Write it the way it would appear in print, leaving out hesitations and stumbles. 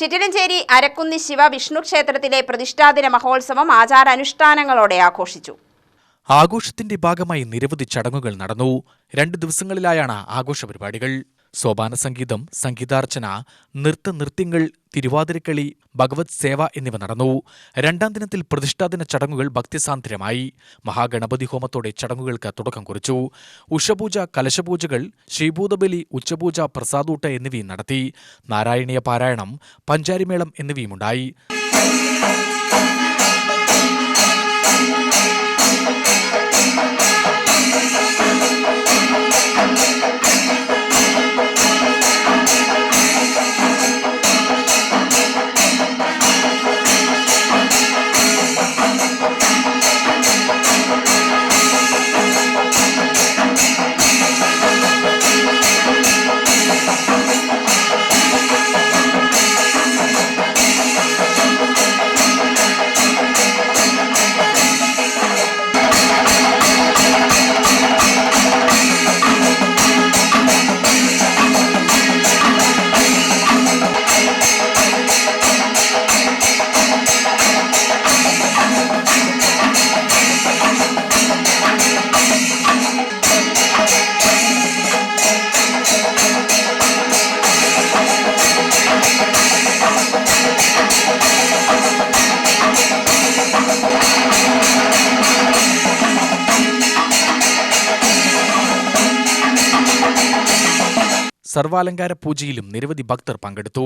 ചിറ്റിലഞ്ചേരി അരക്കുന്നി ശിവ വിഷ്ണു ക്ഷേത്രത്തിലെ പ്രതിഷ്ഠാദിന മഹോത്സവം ആചാരാനുഷ്ഠാനങ്ങളോടെ ആഘോഷിച്ചു. ആഘോഷത്തിന്റെ ഭാഗമായി നിരവധി ചടങ്ങുകൾ നടന്നു. 2 ദിവസങ്ങളിലായാണ് ആഘോഷ പരിപാടികൾ. സോപാന സംഗീതം, സംഗീതാർച്ചന, നൃത്യങ്ങൾ, തിരുവാതിരക്കളി, ഭഗവത് സേവ എന്നിവ നടന്നു. 2ാം ദിനത്തിൽ പ്രതിഷ്ഠാദിന ചടങ്ങുകൾ ഭക്തിസാന്ദ്രമായി. മഹാഗണപതി ഹോമത്തോടെ ചടങ്ങുകൾക്ക് തുടക്കം കുറിച്ചു. ഉഷപൂജ, കലശപൂജകൾ, ശ്രീഭൂതബലി, ഉച്ചപൂജ, പ്രസാദൂട്ട് എന്നിവയും നടത്തി. നാരായണീയ പാരായണം, പഞ്ചാരിമേളം എന്നിവയുമുണ്ടായി. സർവാലങ്കാര പൂജയിലും നിരവധി ഭക്തർ പങ്കെടുത്തു.